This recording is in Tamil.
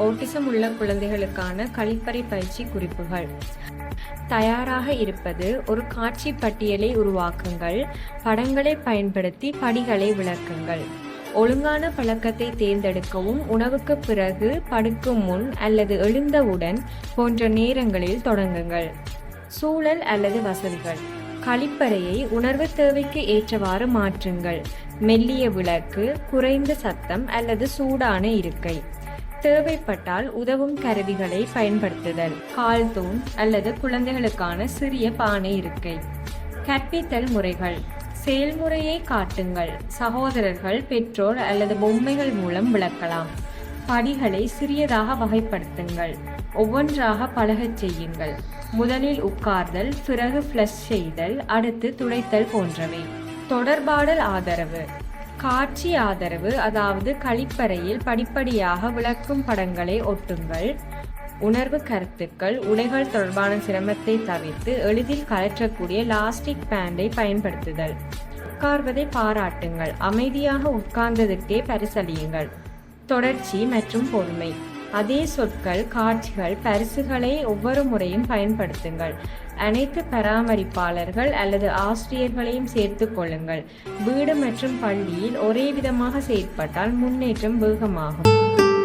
ஓட்டிசம் உள்ள குழந்தைகளுக்கான கழிப்பறை பயிற்சி குறிப்புகள். தயாராக இருப்பது. ஒரு காட்சி பட்டியலை உருவாக்குங்கள். படங்களை பயன்படுத்தி படிகளை விளக்குங்கள். ஒழுங்கான பழக்கத்தை தேர்ந்தெடுக்கவும். உணவுக்கு பிறகு, படுக்கும் முன் அல்லது எழுந்தவுடன் போன்ற நேரங்களில் தொடங்குங்கள். சூழல் அல்லது வசதிகள். கழிப்பறையை உணர்வு தேவைக்கு ஏற்றவாறு மாற்றுங்கள். மெல்லிய விளக்கு, குறைந்த சத்தம் அல்லது சூடான இருக்கை. தேவைப்பட்டால் உதவும் கருவிகளை பயன்படுத்துதல். கால் தூண் அல்லது குழந்தைகளுக்கான சிறிய பானை இருக்கை. கற்பித்தல் முறைகள். செயல்முறையை காட்டுங்கள். சகோதரர்கள், பெற்றோர் அல்லது பொம்மைகள் மூலம் விளக்கலாம். படிகளை சிறியதாக வகைப்படுத்துங்கள். ஒவ்வொன்றாக பழகச் செய்யுங்கள். முதலில் உட்கார்தல், பிறகு ஃப்ளஷ் செய்தல், அடுத்து துடைத்தல் போன்றவை. தொடர்பாடல் ஆதரவு. காட்சி ஆதரவு, அதாவது கழிப்பறையில் படிப்படியாக விளக்கும் படங்களை ஒட்டுங்கள். உணர்வு கருத்துக்கள். உடைகள் தொடர்பான சிரமத்தை தவிர்த்து எளிதில் கழற்றக்கூடிய லாஸ்டிக் பேண்டை பயன்படுத்துதல். உட்கார்வதை பாராட்டுங்கள். அமைதியாக உட்கார்ந்ததற்கே பரிசளியுங்கள். தொடர்ச்சி மற்றும் பொறுமை. அதே சொற்கள், காட்சிகள், பரிசுகளை ஒவ்வொரு முறையும் பயன்படுத்துங்கள். அனைத்து பராமரிப்பாளர்கள் அல்லது ஆசிரியர்களையும் சேர்த்துக் கொள்ளுங்கள். வீடு மற்றும் பள்ளியில் ஒரே விதமாக செயற்பட்டால் முன்னேற்றம் வேகமாகும்.